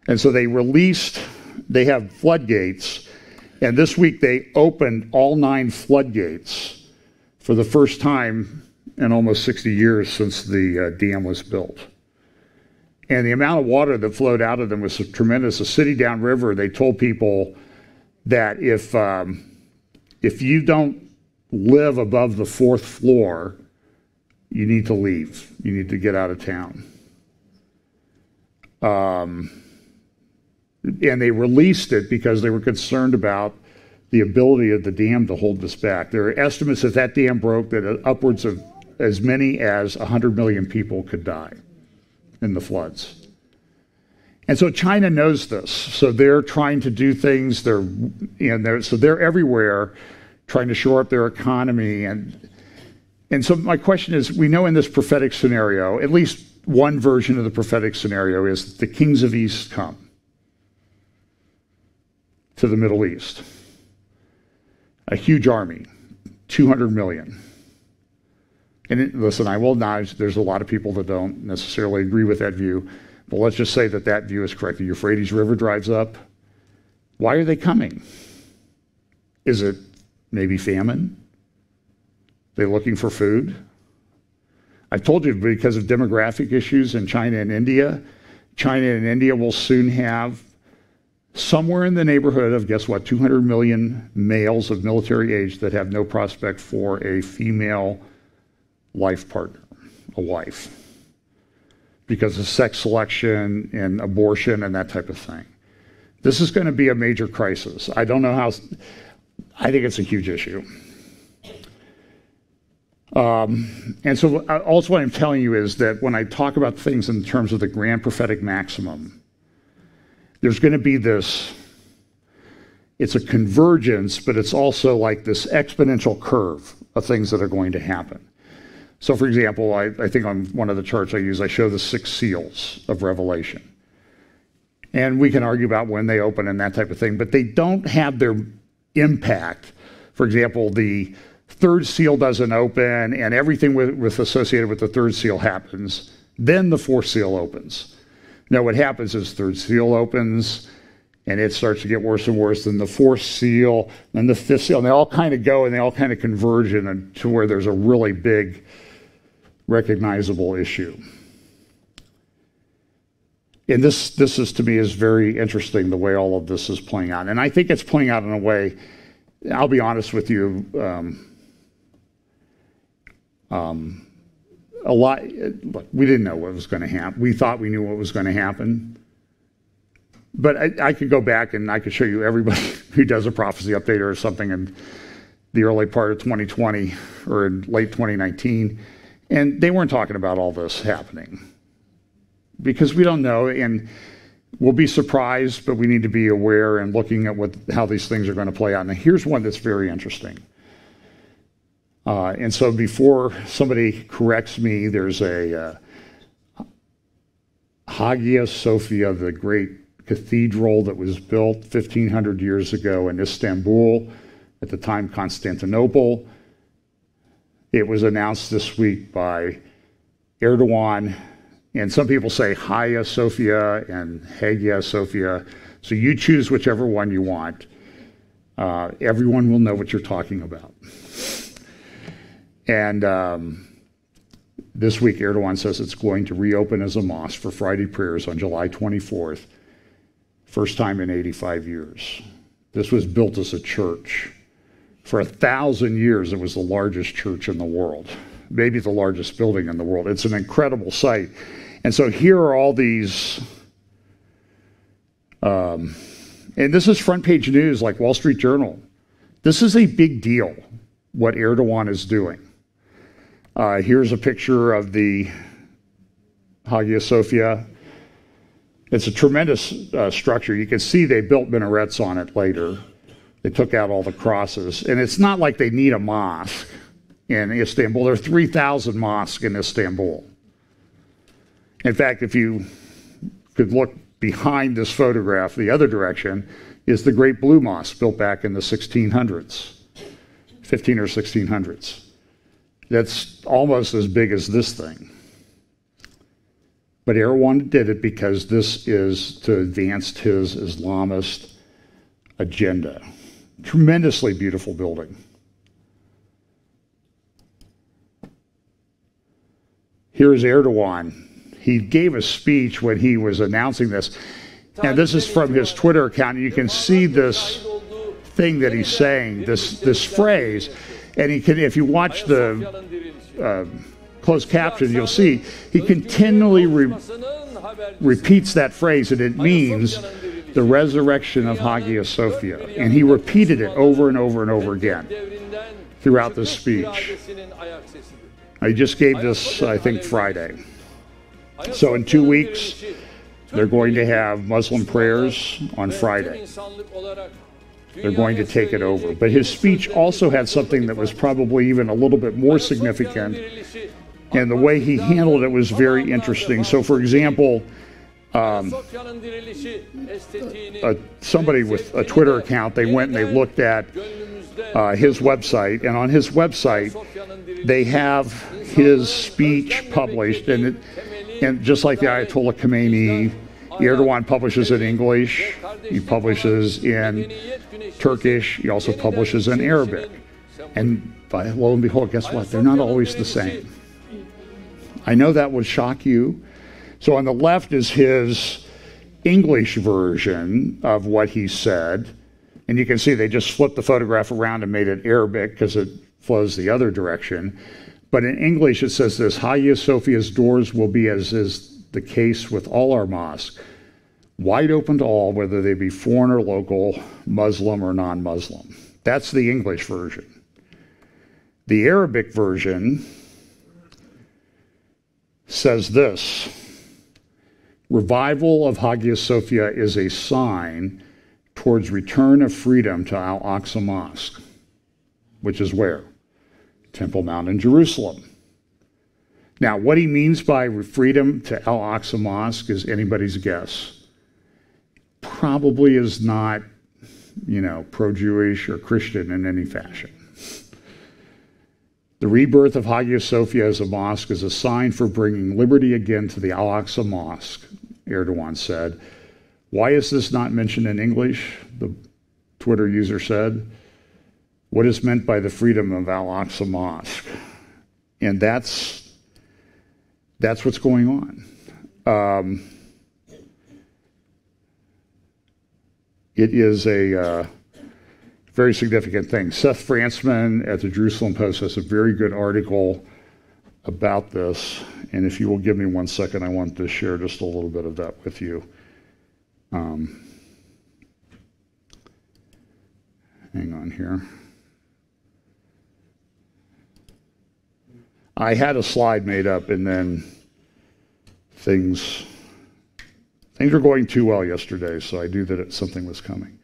And so they have floodgates, and this week they opened all 9 floodgates for the first time in almost 60 years since the dam was built. And the amount of water that flowed out of them was tremendous. The city downriver, they told people that if you don't live above the 4th floor, you need to leave. You need to get out of town. And they released it because they were concerned about the ability of the dam to hold this back. There are estimates that dam broke that upwards of as many as 100 million people could die in the floods. And so China knows this. So they're trying to do things. So they're everywhere trying to shore up their economy. And so my question is, we know in this prophetic scenario, at least one version of the prophetic scenario is that the kings of East come to the Middle East. A huge army, 200 million. And listen, I will acknowledge there's a lot of people that don't necessarily agree with that view, but let's just say that view is correct. The Euphrates River drives up. Why are they coming? Is it maybe famine? They're looking for food? I've told you because of demographic issues in China and India will soon have somewhere in the neighborhood of, guess what, 200 million males of military age that have no prospect for a female life partner, a wife, because of sex selection and abortion and that type of thing. This is going to be a major crisis. I don't know how, I think it's a huge issue. And so also what I'm telling you is that when I talk about things in terms of the grand prophetic maximum, there's going to be this, it's a convergence, but it's also like this exponential curve of things that are going to happen. So for example, I think on one of the charts I use, I show the 6 seals of Revelation. And we can argue about when they open and that type of thing, but they don't have their impact. For example, the 3rd seal doesn't open and everything with associated with the 3rd seal happens. Then the 4th seal opens. Now what happens is 3rd seal opens and it starts to get worse and worse. Then the 4th seal, then the 5th seal, and they all kind of go and they all kind of converge to where there's a really big recognizable issue. And this is to me is very interesting, the way all of this is playing out. And I think it's playing out in a way, I'll be honest with you, a lot, look, we didn't know what was going to happen. We thought we knew what was going to happen. But I could go back and I could show you everybody who does a prophecy update or something in the early part of 2020 or in late 2019. And they weren't talking about all this happening because we don't know, and we'll be surprised, but we need to be aware and looking at how these things are going to play out. Now, here's one that's very interesting. And so before somebody corrects me, there's a Hagia Sophia, the great cathedral that was built 1,500 years ago in Istanbul, at the time Constantinople. It was announced this week by Erdogan, and some people say Hagia Sophia and Hagia Sophia, so you choose whichever one you want. Everyone will know what you're talking about. And this week Erdogan says it's going to reopen as a mosque for Friday prayers on July 24th, first time in 85 years. This was built as a church. For 1,000 years, it was the largest church in the world, maybe the largest building in the world. It's an incredible site. And so here are all these, and this is front page news like Wall Street Journal. This is a big deal, what Erdogan is doing. Here's a picture of the Hagia Sophia. It's a tremendous structure. You can see they built minarets on it later. They took out all the crosses. And it's not like they need a mosque in Istanbul. There are 3,000 mosques in Istanbul. In fact, if you could look behind this photograph, the other direction is the Great Blue Mosque built back in the 1600s, 15 or 1600s. That's almost as big as this thing. But Erdogan did it because this is to advance his Islamist agenda. Tremendously beautiful building. Here's Erdogan. He gave a speech when he was announcing this. And this is from his Twitter account. You can see this thing that he's saying, this phrase. And he can, if you watch the closed caption, you'll see he continually repeats that phrase, and it means the resurrection of Hagia Sophia. And he repeated it over and over and over again throughout this speech. I just gave this, I think, Friday. So in 2 weeks, they're going to have Muslim prayers on Friday. They're going to take it over. But his speech also had something that was probably even a little bit more significant, and the way he handled it was very interesting. So, for example, somebody with a Twitter account, they went and they looked at his website, and on his website, they have his speech published, and just like the Ayatollah Khomeini, Erdogan publishes in English, he publishes in Turkish, he also publishes in Arabic. And lo and behold, guess what? They're not always the same. I know that would shock you. So on the left is his English version of what he said. And you can see they just flipped the photograph around and made it Arabic because it flows the other direction. But in English it says this: Hagia Sophia's doors will be, as is the case with all our mosques, wide open to all, whether they be foreign or local, Muslim or non-Muslim. That's the English version. The Arabic version says this: revival of Hagia Sophia is a sign towards return of freedom to Al-Aqsa Mosque, which is where? Temple Mount in Jerusalem. Now, what he means by freedom to Al-Aqsa Mosque is anybody's guess. Probably is not, pro-Jewish or Christian in any fashion. The rebirth of Hagia Sophia as a mosque is a sign for bringing liberty again to the Al-Aqsa Mosque, Erdogan said. Why is this not mentioned in English? The Twitter user said. What is meant by the freedom of Al-Aqsa Mosque? And that's what's going on. It is a very significant thing. Seth Frantzman at the Jerusalem Post has a very good article about this. And if you will give me 1 second, I want to share just a little bit of that with you. Hang on here. I had a slide made up, and then things were going too well yesterday, so I knew that something was coming.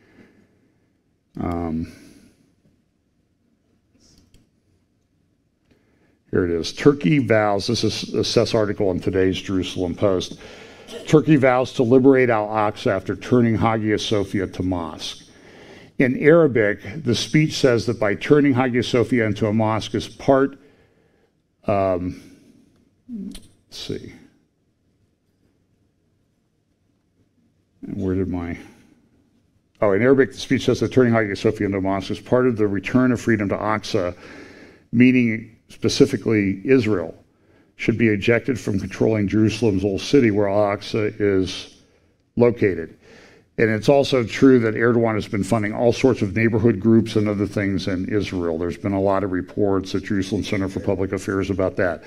Here it is. Turkey vows, this is a Seth's article in today's Jerusalem Post. Turkey vows to liberate Al-Aqsa after turning Hagia Sophia to mosque. In Arabic, the speech says that by turning Hagia Sophia into a mosque is part, let's see. Where did my... Oh, in Arabic, the speech says that turning Hagia Sophia into a mosque is part of the return of freedom to Aqsa, meaning specifically Israel should be ejected from controlling Jerusalem's old city where Al-Aqsa is located. And it's also true that Erdogan has been funding all sorts of neighborhood groups and other things in Israel. There's been a lot of reports at Jerusalem Center for Public Affairs about that.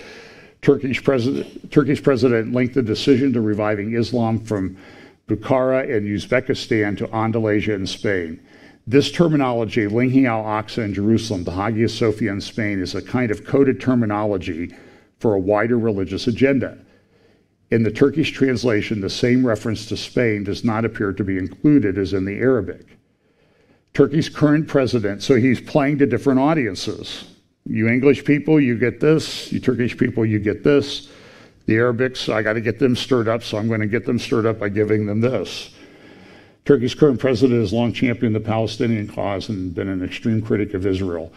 Turkish president linked the decision to reviving Islam from Bukhara and Uzbekistan to Andalusia in Spain. This terminology, linking Al-Aqsa in Jerusalem to Hagia Sophia in Spain, is a kind of coded terminology for a wider religious agenda. In the Turkish translation, the same reference to Spain does not appear to be included as in the Arabic. Turkey's current president, so he's playing to different audiences. You English people, you get this. You Turkish people, you get this. The Arabics, I got to get them stirred up, so I'm going to get them stirred up by giving them this. Turkey's current president has long championed the Palestinian cause and been an extreme critic of Israel,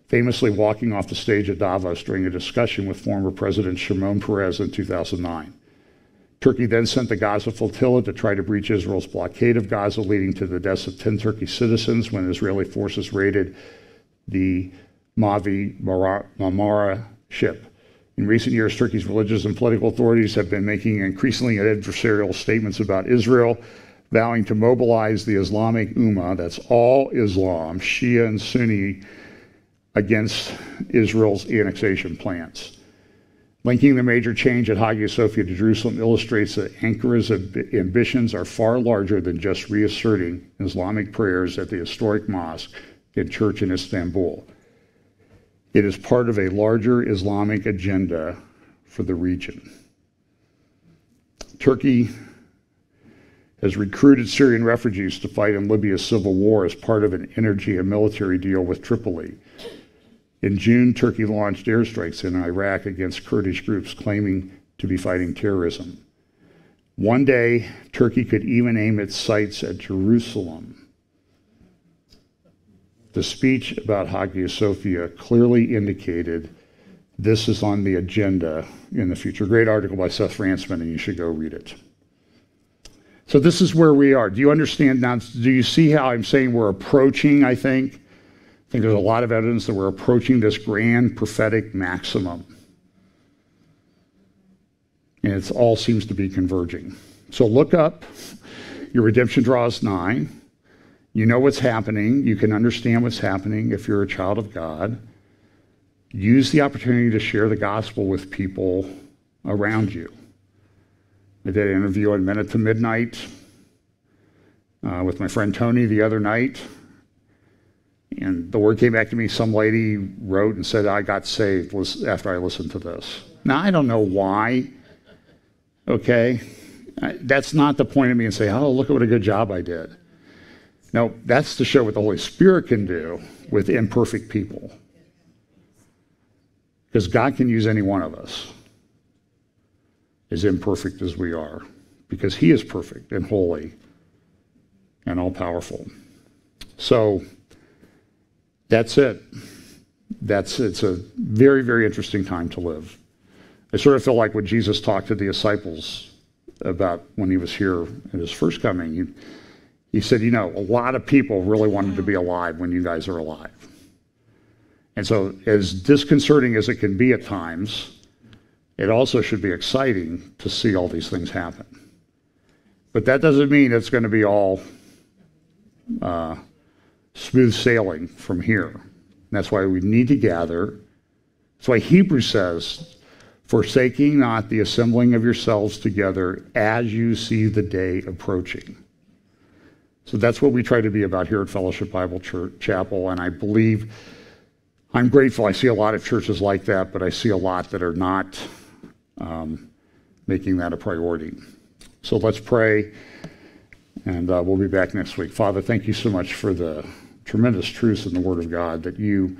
famously walking off the stage at Davos during a discussion with former President Shimon Peres in 2009. Turkey then sent the Gaza flotilla to try to breach Israel's blockade of Gaza, leading to the deaths of 10 Turkish citizens when Israeli forces raided the Mavi Marmara ship. In recent years, Turkey's religious and political authorities have been making increasingly adversarial statements about Israel, vowing to mobilize the Islamic Ummah, that's all Islam, Shia and Sunni, against Israel's annexation plans. Linking the major change at Hagia Sophia to Jerusalem illustrates that Ankara's ambitions are far larger than just reasserting Islamic prayers at the historic mosque and church in Istanbul. It is part of a larger Islamic agenda for the region. Turkey has recruited Syrian refugees to fight in Libya's civil war as part of an energy and military deal with Tripoli. In June, Turkey launched airstrikes in Iraq against Kurdish groups claiming to be fighting terrorism. One day, Turkey could even aim its sights at Jerusalem. The speech about Hagia Sophia clearly indicated this is on the agenda in the future. Great article by Seth Ransman, and you should go read it. So this is where we are. Do you understand now? Do you see how I'm saying we're approaching, I think there's a lot of evidence that we're approaching this grand prophetic maximum. And it all seems to be converging. So look up. Your redemption draws nigh. You know what's happening. You can understand what's happening if you're a child of God. Use the opportunity to share the gospel with people around you. I did an interview on Minute to Midnight with my friend Tony the other night. And the word came back to me, some lady wrote and said, I got saved after I listened to this. Now, I don't know why, okay? That's not the point of me and say, oh, look at what a good job I did. No, that's to show what the Holy Spirit can do with imperfect people. Because God can use any one of us, as imperfect as we are, because he is perfect and holy and all-powerful. So that's it. It's a very, very interesting time to live. I sort of feel like when Jesus talked to the disciples about when he was here at his first coming, he said, a lot of people really wanted to be alive when you guys are alive. And so as disconcerting as it can be at times, it also should be exciting to see all these things happen. But that doesn't mean it's going to be all smooth sailing from here. And that's why we need to gather. That's why Hebrews says, forsaking not the assembling of yourselves together as you see the day approaching. So that's what we try to be about here at Fellowship Bible Chapel, and I believe, I'm grateful. I see a lot of churches like that, but I see a lot that are not making that a priority. So let's pray, and we'll be back next week. Father, thank you so much for the tremendous truths in the Word of God, that you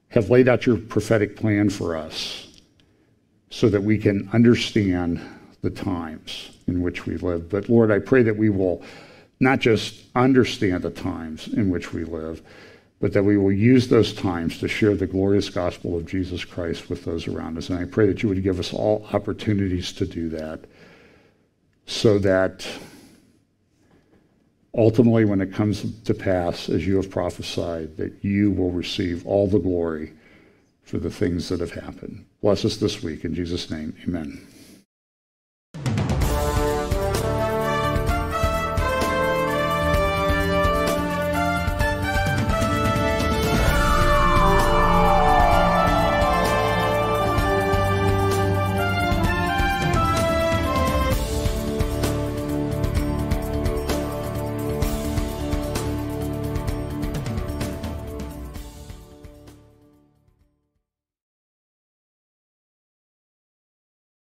have laid out your prophetic plan for us so that we can understand the times in which we live. But Lord, I pray that we will not just understand the times in which we live, but that we will use those times to share the glorious gospel of Jesus Christ with those around us. And I pray that you would give us all opportunities to do that, so that ultimately, when it comes to pass, as you have prophesied, that you will receive all the glory for the things that have happened. Bless us this week. In Jesus' name, amen.